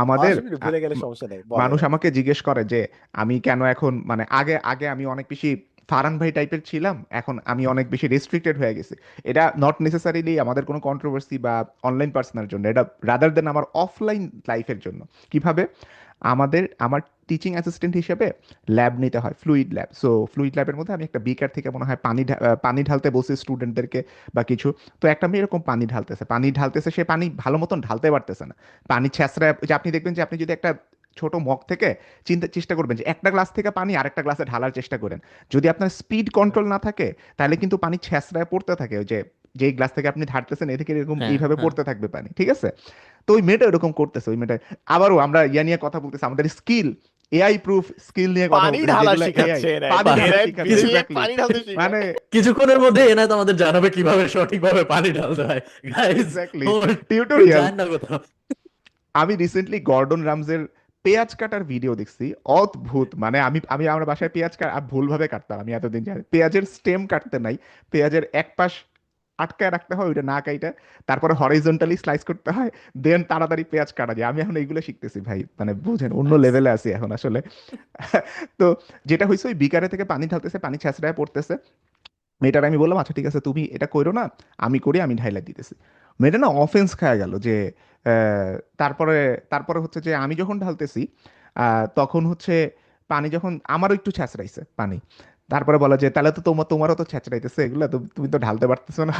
আমাদের অসুবিধা আ, ভুলে গেলে ম- সমস্যা নেই, বলেন মানুষ আর কি। আমাকে জিজ্ঞেস করে যে আমি কেন এখন, মানে আগে আগে আমি অনেক বেশি ফারান ভাই টাইপের ছিলাম, এখন আমি অনেক বেশি রেস্ট্রিক্টেড হয়ে গেছি। এটা নট নেসেসারিলি আমাদের কোনো কন্ট্রোভার্সি বা অনলাইন পার্সোনাল জন্য, এটা রাদার দেন আমার অফলাইন লাইফের জন্য। কিভাবে? আমার টিচিং অ্যাসিস্ট্যান্ট হিসেবে ল্যাব নিতে হয়, ফ্লুইড ল্যাব। সো ফ্লুইড ল্যাবের মধ্যে আমি একটা বিকার থেকে মনে হয় পানি ঢালতে বলছি স্টুডেন্টদেরকে বা কিছু। তো একটা মেয়ে এরকম পানি ঢালতেছে, সে পানি ভালো মতন ঢালতে পারতেছে না, পানি ছেঁচড়ায়। যে আপনি দেখবেন যে আপনি যদি একটা ছোট মগ থেকে চেষ্টা করবেন যে একটা গ্লাস থেকে পানি আরেকটা গ্লাসে ঢালার চেষ্টা করেন, যদি আপনার স্পিড কন্ট্রোল না থাকে তাহলে কিন্তু পানি ছেঁচড়ায় পড়তে থাকে। ওই যে যেই গ্লাস থেকে আপনি ঢালতেছেন এ থেকে এরকম হ্যাঁ, এইভাবে হ্যাঁ। পড়তে থাকবে পানি, ঠিক আছে? তো ওই মেয়েটা এরকম করতেছে, ওই মেয়েটা। আবারও আমরা ইয়া নিয়ে কথা বলতেছি, আমাদের স্কিল, এআই প্রুফ স্কিল নিয়ে কথা পানি বলতেছি, ঢালা যেগুলো এআই শিখাচ্ছে এরাই, পানি ঢালা এরাই শিখাচ্ছে, কিছু বিদেশে যায় এক্স্যাক্টলি। পানি ঢালতে শিখায়। মানে কিছুক্ষণের মধ্যে এনায়েত আমাদের জানাবে কিভাবে সঠিকভাবে পানি ঢালতে হয়। Guys, exactly tutorial. যায় না কোথাও। আমি রিসেন্টলি গর্ডন রামজের পেঁয়াজ কাটার ভিডিও দেখছি, অদ্ভুত। মানে আমি আমি আমার বাসায় পেঁয়াজ ভুলভাবে কাটতাম, আমি এতদিন জানি পেঁয়াজের স্টেম কাটতে নাই, পেঁয়াজের এক পাশ আটকায় রাখতে হয়, ওইটা না কাইটা তারপরে হরাইজন্টালি স্লাইস করতে হয়, দেন তাড়াতাড়ি পেঁয়াজ কাটা যায়। আমি এখন এইগুলো শিখতেছি ভাই, মানে বুঝেন অন্য Nice. লেভেলে আছি এখন আসলে। তো যেটা হয়েছে, ওই বিকারে থেকে পানি ঢালতেছে, পানি ছেঁচড়ায় পড়তেছে। মেয়েটার আমি বললাম আচ্ছা ঠিক আছে তুমি এটা কইরো না, আমি করি, আমি ঢাইলা দিতেছি। মেয়েটা না অফেন্স খায় গেল যে তারপরে তারপরে হচ্ছে যে আমি যখন ঢালতেছি তখন হচ্ছে পানি যখন আমারও একটু ছ্যাঁচড়াইছে পানি, তারপরে বলা যে তাহলে তো তোমারও তো ছ্যাঁচড়াইতেছে এগুলো, তো তুমি তো ঢালতে পারতেছো না।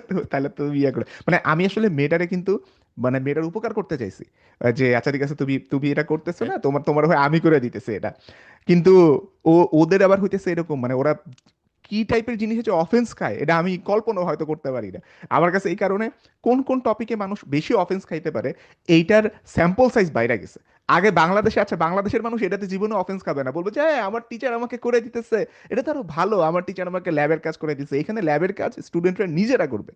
তো তাহলে তুমি ইয়ে করে, মানে আমি আসলে মেয়েটারে কিন্তু, মানে মেয়েটার উপকার করতে চাইছি, যে আচ্ছা ঠিক আছে তুমি তুমি এটা করতেছো হ্যাঁ। না, তোমার তোমার হয়ে আমি করে দিতেছি এটা। কিন্তু ওদের আবার হইতেছে এরকম, মানে ওরা কি টাইপের জিনিস হচ্ছে অফেন্স খায়, এটা আমি কল্পনা হয়তো করতে পারি না। আমার কাছে এই কারণে কোন কোন টপিকে মানুষ বেশি অফেন্স খাইতে পারে, এইটার স্যাম্পল সাইজ বাইরে গেছে। আগে বাংলাদেশে, আচ্ছা বাংলাদেশের মানুষ এটাতে জীবনে অফেন্স খাবে না, বলবো যে "হ্যাঁ, আমার টিচার আমাকে করে দিতেছে, এটা তো আরো ভালো, আমার টিচার আমাকে ল্যাবের কাজ করে দিতেছে, এখানে ল্যাবের কাজ স্টুডেন্টরা নিজেরা করবে"।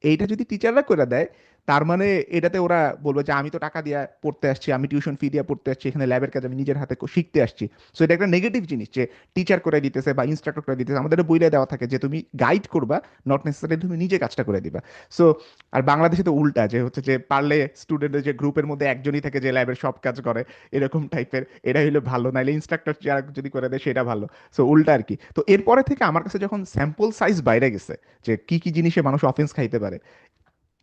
এইটা যদি টিচাররা করে দেয়, তার মানে এটাতে ওরা বলবে যে আমি তো টাকা দিয়ে পড়তে আসছি, আমি টিউশন ফি দিয়ে পড়তে আসছি, এখানে ল্যাবের কাজ আমি নিজের হাতে শিখতে আসছি। সো এটা একটা নেগেটিভ জিনিস যে টিচার করে দিতেছে বা ইনস্ট্রাক্টর করে দিতেছে। আমাদের বইলে দেওয়া থাকে যে তুমি গাইড করবা, নট নেসেসারি তুমি নিজে কাজটা করে দিবা। সো আর বাংলাদেশে তো উল্টা, যে হচ্ছে যে পারলে স্টুডেন্টের যে গ্রুপের মধ্যে একজনই থাকে যে ল্যাবের সব কাজ করে, এরকম টাইপের। এটা হলো ভালো, নাইলে ইনস্ট্রাক্টর যদি করে দেয় সেটা ভালো। সো উল্টা আর কি। তো এরপরে থেকে আমার কাছে যখন স্যাম্পল সাইজ বাইরে গেছে যে কি কি জিনিসে মানুষ অফেন্স খাইতে পারে,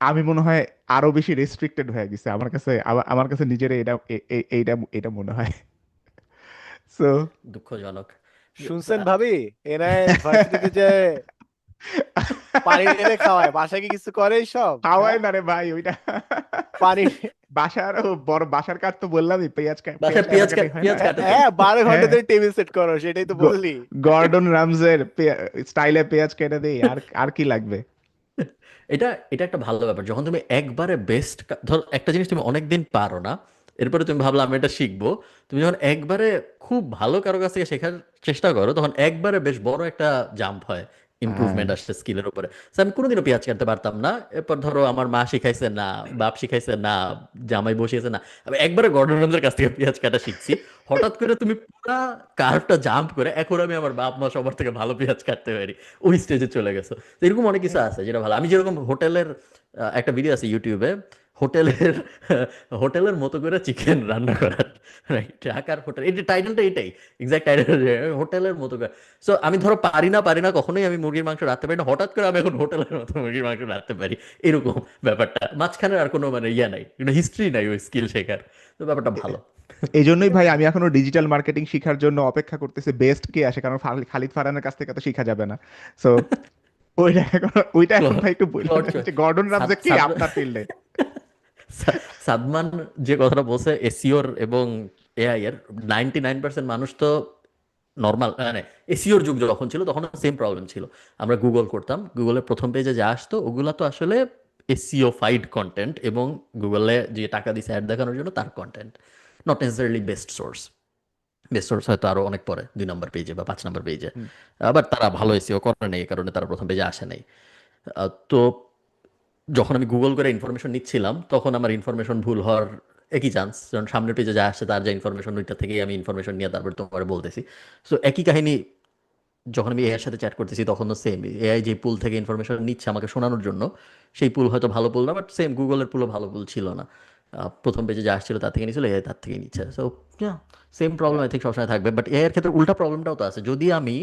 আমি মনে হয় আরো বেশি রেস্ট্রিক্টেড হয়ে গেছে আমার কাছে। আমার কাছে নিজের এটা এইটা এটা মনে হয়। সো দুঃখজনক। শুনছেন ভাবি, এনায়েত ভার্সিটিতে যে পানি ঢেলে খাওয়ায়, বাসায় কি কিছু করে সব? হাওয়াই হ্যাঁ, না রে ভাই ওইটা। পানি। বাসার বড় বাসার কাজ তো বললামই, পেঁয়াজ বাসায় কাটাকাটি হয় না? কাটে তো। হ্যাঁ, 12 ঘন্টা হ্যাঁ, ধরে টেবিল সেট করো, সেটাই তো গ- বললি। গর্ডন রামজের স্টাইলে পেঁয়াজ কেটে দেই, আর আর কি লাগবে? এটা এটা একটা ভালো ব্যাপার, যখন তুমি একবারে বেস্ট, ধর একটা জিনিস তুমি অনেকদিন পারো না, এরপরে তুমি ভাবলা আমি এটা শিখবো। তুমি যখন একবারে খুব ভালো কারো কাছ থেকে শেখার চেষ্টা করো, তখন একবারে বেশ বড় একটা জাম্প হয়, হ্যাঁ, ইমপ্রুভমেন্ট আসছে স্কিলের উপরে। So, আমি কোনোদিনও পেঁয়াজ কাটতে পারতাম না। এরপর ধরো আমার মা শিখাইছে না, বাপ শিখাইছে না, জামাই বসিয়েছে না, আমি একবারে গর্ডন রামদের কাছ থেকে পেঁয়াজ কাটা শিখছি। হঠাৎ করে তুমি পুরা কার্ভটা জাম্প করে এখন আমি আমার বাপ মা সবার থেকে ভালো পেঁয়াজ কাটতে পারি, ওই স্টেজে চলে গেছো। তো এরকম অনেক কিছু আছে যেটা ভালো। আমি যেরকম হোটেলের একটা ভিডিও আছে ইউটিউবে, হোটেলের হোটেলের মতো করে চিকেন রান্না করার, রাইট? ঢাকার হোটেল, এই টাইটেলটা এটাই, এক্সাক্ট টাইটেল, হোটেলের মতো করে। সো আমি ধরো পারি না কখনোই আমি মুরগির মাংস রাখতে পারি না, হঠাৎ করে আমি এখন হোটেলের মতো মুরগির মাংস রাখতে পারি, এরকম ব্যাপারটা। মাঝখানে আর কোনো মানে ইয়া নাই, কোনো হিস্ট্রি নাই ওই স্কিল শেখার। তো ব্যাপারটা ভালো। এই জন্যই ভাই আমি এখনো ডিজিটাল মার্কেটিং শিখার জন্য অপেক্ষা করতেছি, বেস্ট কে আসে, কারণ খালিদ ফারহানের কাছ থেকে তো শিখা যাবে না। সো ওইটা এখন ভাই একটু বললেন ক্লড যে গর্ডন রামজে কে আপনার ফিল্ডে। সাদমান যে কথাটা বলছে এসিওর এবং এআই এর, 99% মানুষ তো নর্মাল, মানে এসিওর যুগ যখন ছিল তখন সেম প্রবলেম ছিল। আমরা গুগল করতাম, গুগলের প্রথম পেজে যা আসতো ওগুলা তো আসলে এসিও ফাইড কন্টেন্ট, এবং গুগলে যে টাকা দিছে অ্যাড দেখানোর জন্য তার content, not necessarily best source. Best source হয়তো আরো অনেক পরে, 2 নম্বর পেজে বা 5 নম্বর পেজে। আবার তারা ভালো এসিও করে নেই, এই কারণে তারা প্রথম পেজে আসে নাই। তো যখন আমি গুগল করে ইনফরমেশন নিচ্ছিলাম তখন আমার ইনফরমেশন ভুল হওয়ার একই চান্স, কারণ সামনের পেজে যা আসছে তার যে ইনফরমেশন, ওইটা থেকেই আমি ইনফরমেশন নিয়ে তারপর তোমার বলতেছি। সো একই কাহিনী, যখন আমি এআই এর সাথে চ্যাট করতেছি তখনও সেম, এআই যে পুল থেকে ইনফরমেশন নিচ্ছে আমাকে শোনানোর জন্য, সেই পুল হয়তো ভালো পুল না, বাট সেম গুগলের পুলও ভালো পুল ছিল না। প্রথম পেজে যা আসছিল তার থেকে নিছিল, এআই তার থেকে নিচ্ছে। So same problem I think সবসময় থাকবে, বাট এআই এর ক্ষেত্রে উল্টা প্রবলেমটাও তো আছে। যদি আমি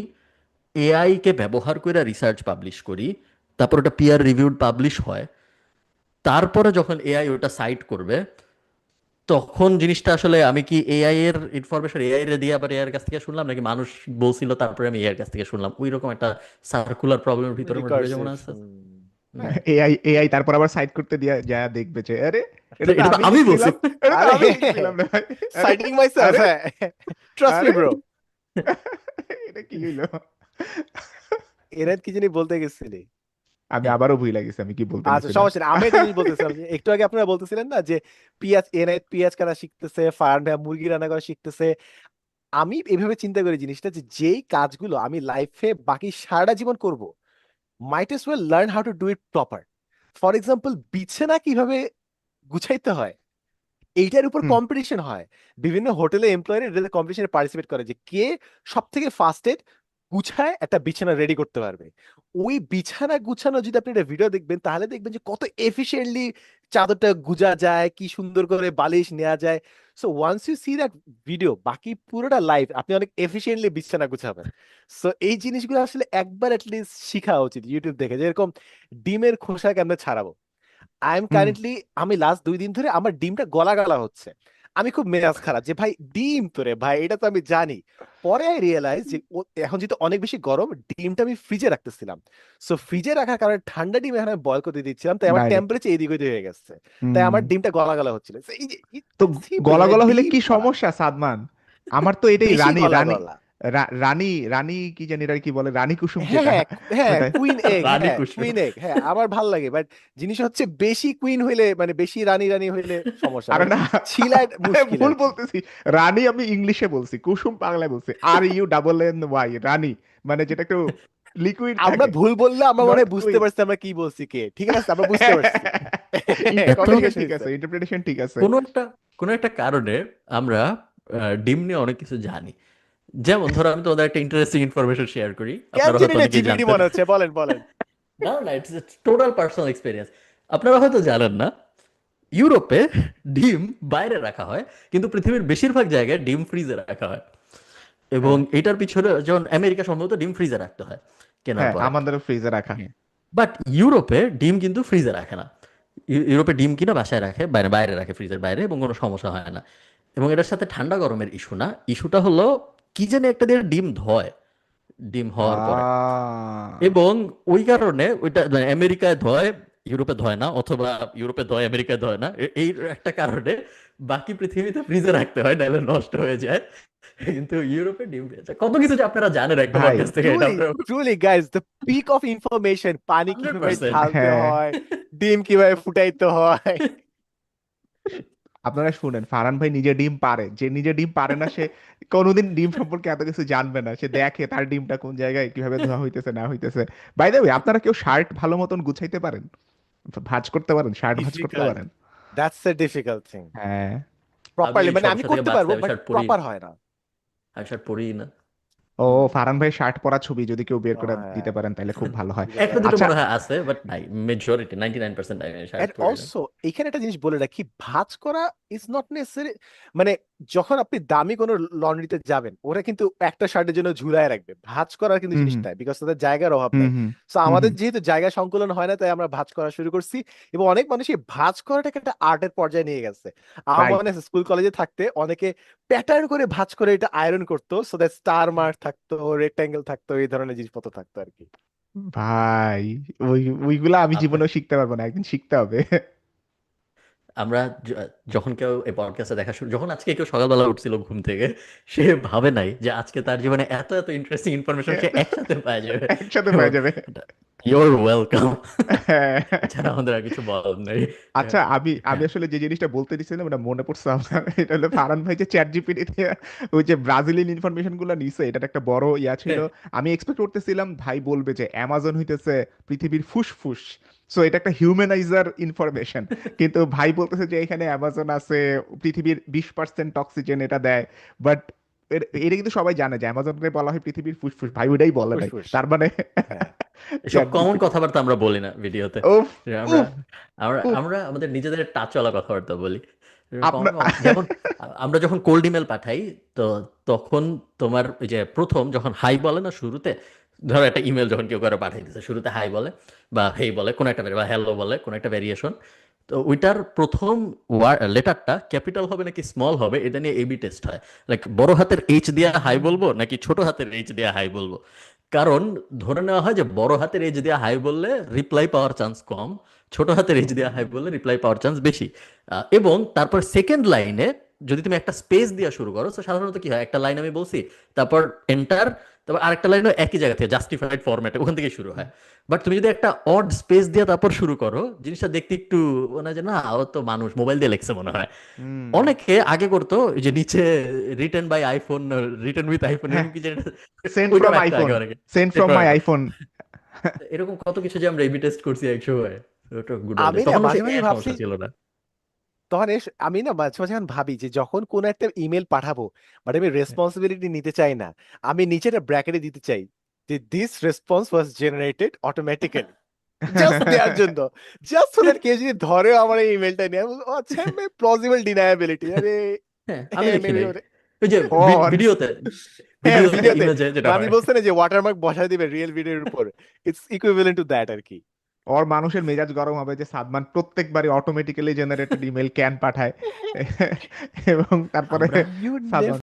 এআই কে ব্যবহার করে রিসার্চ পাবলিশ করি, তারপর ওটা পিয়ার রিভিউড পাবলিশ হয়, তারপরে যখন এআই ওটা সাইট করবে, তখন জিনিসটা আসলে আমি কি এআই এর ইনফরমেশন এআই এর দিয়ে আবার এআই এর কাছ থেকে শুনলাম, নাকি মানুষ বলছিল তারপরে আমি এআই এর কাছ থেকে শুনলাম, ওই রকম একটা সার্কুলার প্রবলেমের ভিতরে আমরা ঢুকে যাবো রিকার্সিভ। না আস্তে আস্তে? হুম। এআই তারপর আবার সাইড করতে দিয়া যা দেখবে যে আরে এটা তো এটা তো আমি আমি বলছি। লিখছিলাম, এটা তো আরে আমি লিখছিলাম না ভাই। আরে সাইটিং মাইসেলফ, আরে হ্যাঁ, ট্রাস্ট মি আরে ব্রো। এটা কি হইলো? এরা কি জানি বলতে গেছিলি? আমি আবারও ভুলে গেছি আমি কি বলতে আচ্ছা, নিছিলাম। সমস্যা নেই, আমি একটা জিনিস বলতেছিলাম যে একটু আগে আপনারা বলতেছিলেন না যে এনায়েত পেঁয়াজ কাটা শিখতেছে, ফারহান ভাইয়া মুরগি রান্না করা শিখতেছে। আমি এভাবে চিন্তা করি জিনিসটা যে যেই কাজগুলো আমি লাইফে বাকি সারাটা জীবন করব, might as well learn how to do it proper. For example, বিছানা কিভাবে গুছাইতে হয় এইটার উপর হুম কম্পিটিশন হয়। বিভিন্ন হোটেলে এমপ্লয়িরা এটাতে কম্পিটিশনে পার্টিসিপেট করে যে কে সব থেকে ফাস্টেস্ট গুছায় একটা বিছানা রেডি করতে পারবে। ওই বিছানা গুছানো যদি আপনি একটা ভিডিও দেখবেন, তাহলে দেখবেন যে কত এফিশিয়েন্টলি চাদরটা গুজা যায়, কি সুন্দর করে বালিশ নেওয়া যায়। So once you see that video, বাকি পুরোটা লাইফ আপনি অনেক এফিশিয়েন্টলি বিছানা গুছাবেন। সো এই জিনিসগুলো আসলে একবার অ্যাটলিস্ট শিখা উচিত ইউটিউব দেখে, যেরকম ডিমের খোসা কেমনে ছাড়াবো। আই এম হুম কারেন্টলি, আমি লাস্ট 2 দিন ধরে আমার ডিমটা গলা গলা হচ্ছে। আমি খুব মেজাজ খারাপ যে ভাই ডিম তো রে ভাই, এটা তো আমি জানি। পরে আই রিয়েলাইজ যে এখন যেহেতু অনেক বেশি গরম, ডিমটা আমি ফ্রিজে রাখতেছিলাম। সো ফ্রিজে রাখার কারণে ঠান্ডা ডিম এখন আমি বয়ল করতে দিচ্ছিলাম, তাই আমার ডাইরেক্ট। টেম্পারেচার এদিক ওদিক হয়ে গেছে। তাই হুম আমার ডিমটা গলা গলা হচ্ছিল। So এই যে তো সিম্পল গলা মানে গলা হইলে ডিম কি ফালা সমস্যা সাদমান? আমার তো এটাই বেশি রানী গলা রানী গলা। রানী রানী কি জানি এটা কি বলে, রানী কুসুম হ্যাঁ যেটা হ্যাঁ হ্যাঁ, ওটা। কুইন এগ, রানী হ্যাঁ কুসুম। কুইন এগ, হ্যাঁ আমার ভাল লাগে। বাট জিনিস হচ্ছে বেশি কুইন হইলে, মানে বেশি রানী রানী হইলে সমস্যা, আরে মানে না, ছিলা মুশকিল ভুল আর কি। বলতেছি। রানী আমি ইংলিশে বলছি, কুসুম বাংলায় বলছি। RUNNY রানী, মানে যেটা একটু লিকুইড আমরা থাকে, ভুল বললে আমরা মনে নট হয় বুঝতে কুইন। পারছি আমরা কি বলছি, কে ঠিক আছে, আমরা বুঝতে পারছি। এত ইন্টারপ্রিটেশন কমিউনিকেশন ঠিক ইজ আছে, ইন্টারপ্রিটেশন ঠিক আছে। কোনো একটা কোনো একটা কারণে আমরা ডিম নিয়ে অনেক কিছু জানি। যেমন ধরো আমি তোমাদের একটা ইন্টারেস্টিং ইনফরমেশন শেয়ার করি, কেন আপনারা জানি হয়তো না অনেকেই জিপিটি জানতেন। মনে হচ্ছে, বলেন বলেন। না না, ইটস টোটাল পার্সোনাল এক্সপিরিয়েন্স। আপনারা হয়তো জানেন না, ইউরোপে ডিম বাইরে রাখা হয়, কিন্তু পৃথিবীর বেশিরভাগ জায়গায় ডিম ফ্রিজে রাখা হয়। এবং হ্যাঁ এটার পিছনে যেমন আমেরিকা সম্ভবত ডিম ফ্রিজে রাখতে হয় কেনার হ্যাঁ, পরে। আমাদের ফ্রিজে রাখা। বাট ইউরোপে ডিম কিন্তু ফ্রিজে রাখে না। ইউরোপে ডিম কিনা বাসায় রাখে, বাইরে বাইরে রাখে, ফ্রিজের বাইরে, এবং কোনো সমস্যা হয় না। এবং এটার সাথে ঠান্ডা গরমের ইস্যু না, ইস্যুটা হলো কি জানি একটা দিয়ে ডিম ধয়, ডিম হওয়ার পরে। আহ এবং ওই কারণে ওইটা মানে আমেরিকায় ধয়, ইউরোপে ধয় না, অথবা ইউরোপে ধয় আমেরিকায় ধয় না। এই একটা কারণে বাকি পৃথিবীতে ফ্রিজে রাখতে হয়, নাহলে নষ্ট হয়ে যায়। কিন্তু ইউরোপে ডিম পেয়ে যায়। কত কিছু যে আপনারা জানেন একটা ভাই, পডকাস্ট থেকে, এটা ট্রুলি আপনারা truly guys, the peak of information, পানি কিভাবে 100%। ঢালতে হ্যাঁ হয়, ডিম কিভাবে ফুটাইতে হয়। আপনারা শুনেন, ফারহান ভাই নিজে ডিম পারে, যে নিজে ডিম পারে না সে কোনোদিন ডিম সম্পর্কে এত কিছু জানবে না। সে দেখে তার ডিমটা কোন জায়গায় কিভাবে ধোয়া হইতেছে না হইতেছে। বাই দ্য ওয়ে, আপনারা কেউ শার্ট ভালো মতন গুছাইতে পারেন? ভাঁজ করতে পারেন, শার্ট ভাঁজ করতে ডিফিকাল্ট, পারেন? That's a difficult thing. হ্যাঁ। আমি প্রপারলি মানে আমি সমস্যা থেকে করতে বাঁচতে পারবো, আমি বাট শার্ট পরি, প্রপার হয় না। আমি শার্ট পরি না। ও, ফারহান ভাই শার্ট পরা ছবি যদি কেউ বের ও করে হ্যাঁ, দিতে পারেন তাহলে খুব ভালো হয়। দিতে একটা পারেন। দুটো আচ্ছা, মনে হয় আছে, বাট নাই, মেজরিটি 99% আমি শার্ট এন্ড পরি না। অলসো এখানে একটা জিনিস বলে রাখি, ভাঁজ করা ইজ নট নেসেসারি। মানে যখন আপনি দামি কোনো লন্ড্রিতে যাবেন, ওরা কিন্তু একটা শার্টের জন্য ঝুলায় রাখবে, ভাঁজ করার কিন্তু হুম জিনিস হুম নাই, বিকজ তাদের জায়গার অভাব হুম নাই। হুম সো হুম আমাদের হুম। যেহেতু জায়গা সংকুলন হয় না, তাই আমরা ভাঁজ করা শুরু করছি। এবং অনেক মানুষই ভাঁজ করাটাকে একটা আর্টের পর্যায়ে নিয়ে গেছে। আমার রাইট। মনে আছে স্কুল কলেজে থাকতে অনেকে প্যাটার্ন করে ভাঁজ করে এটা আয়রন করতো, সো দ্যাট স্টার মার্ক থাকতো, রেক্টাঙ্গেল থাকতো, এই ধরনের জিনিসপত্র থাকতো আর কি। ভাই, ওইগুলা আমি আপনার জীবনেও শিখতে পারবো না, একদিন শিখতে হবে। আমরা যখন কেউ এই পডকাস্টে দেখা শুরু, যখন আজকে কেউ সকালবেলা উঠছিল ঘুম থেকে, সে ভাবে নাই যে আজকে তার জীবনে এত এত ইন্টারেস্টিং ইনফরমেশন সে একসাথে পাওয়া যাবে। একসাথে এবং পাওয়া যাবে। Your welcome. হ্যাঁ। এছাড়া আমাদের আর কিছু বলার নেই। আচ্ছা, আমি আমি হ্যাঁ আসলে যে জিনিসটা বলতে দিছিলাম এটা মনে পড়ছে আমার। এটা হলো ফারহান ভাই যে চ্যাট জিপিটি দিয়ে ওই যে ব্রাজিলিয়ান ইনফরমেশন গুলো নিছে, এটা একটা বড় ইয়া ছিল। আমি এক্সপেক্ট করতেছিলাম ভাই বলবে যে অ্যামাজন হইতেছে পৃথিবীর ফুসফুস, সো এটা একটা হিউম্যানাইজার ইনফরমেশন। কিন্তু ভাই বলতেছে যে এখানে অ্যামাজন আছে, পৃথিবীর 20% অক্সিজেন এটা দেয়। বাট এটা কিন্তু সবাই জানে যে অ্যামাজনকে বলা হয় পৃথিবীর ফুসফুস, ভাই ওইটাই বলে নাই ফুসফুস, তার মানে। হ্যাঁ। এসব চ্যাট কমন জিপিটি। কথাবার্তা আমরা বলি না ভিডিওতে। উফ আমরা উফ আমরা উফ। আমরা আমাদের নিজেদের টাচ চলা কথাবার্তা বলি। এরকম আপনার যেমন আমরা যখন কোল্ড ইমেল পাঠাই, তো তখন তোমার ওই যে প্রথম যখন হাই বলে না শুরুতে, ধরো একটা ইমেল যখন কেউ করে পাঠিয়ে দিচ্ছে, শুরুতে হাই বলে বা হেই বলে কোনো একটা বা হ্যালো বলে কোনো একটা ভেরিয়েশন, তো ওইটার প্রথম লেটারটা ক্যাপিটাল হবে নাকি স্মল হবে এটা নিয়ে এবি টেস্ট হয়। লাইক বড় হাতের এইচ দিয়ে হাই বলবো নাকি ছোট হাতের এইচ দিয়ে হাই বলবো, কারণ ধরে নেওয়া হয় যে বড় হাতের এইচ দিয়ে হাই বললে রিপ্লাই পাওয়ার চান্স কম, ছোট হাতের এইচ দিয়ে হাই বললে রিপ্লাই পাওয়ার চান্স বেশি। এবং তারপর সেকেন্ড লাইনে যদি তুমি একটা স্পেস দিয়ে শুরু করো, তো সাধারণত কি হয়, একটা লাইন আমি বলছি, তারপর এন্টার, তারপর আরেকটা লাইনও একই জায়গা থেকে জাস্টিফাইড ফরম্যাটে ওখান থেকে শুরু হয়। বাট তুমি যদি একটা অড স্পেস দিয়ে তারপর শুরু করো, জিনিসটা দেখতে একটু মনে হয় যে না, ও তো মানুষ মোবাইল দিয়ে লেখছে মনে হয়। হুম, অনেকে আগে করতো ওই যে নিচে written by iPhone, written with iPhone, হ্যাঁ, এরকম কি যেটা, সেন্ড ওইটাও ফ্রম একটা আগে আইফোন, অনেকে সেন্ড set ফ্রম করে মাই রাখে। আইফোন। এরকম কত কিছু যে আমরা এবি টেস্ট করছি এক সময়, ওটা গুড ওল্ড আমি ডেজ, না তখন মাঝে সে মাঝে ভাবছি, সমস্যা ছিল না। তখন আমি না মাঝে মাঝে এখন ভাবি যে যখন কোন একটা ইমেল পাঠাবো, বাট আমি রেসপন্সিবিলিটি নিতে চাই না, আমি নিচেটা ব্র্যাকেটে দিতে চাই যে this response was generated automatically, just দেওয়ার জন্য, জাস্ট সো দ্যাট কেউ যদি ধরেও আমার এই ইমেলটা নিয়ে, আমি বলবো, ও আচ্ছা, প্লজিবল ডিনায়াবিলিটি, আরে হ্যাঁ, আমি হ্যাঁ লিখি মেবি নাই ওরে। ওই যে ওর ভিডিওতে, হ্যাঁ ভিডিওতে ভিডিওতে ইমেজে যেটা আমি হয়। বলছি না যে ওয়াটারমার্ক বসায় দিবে রিয়েল ভিডিওর উপর, ইটস ইকুইভ্যালেন্ট টু দ্যাট আর কি। ওর মানুষের মেজাজ গরম হবে যে সাদমান প্রত্যেকবারই অটোমেটিক্যালি জেনারেটেড ইমেল ক্যান পাঠায় এবং তারপরে ইউ সাদমান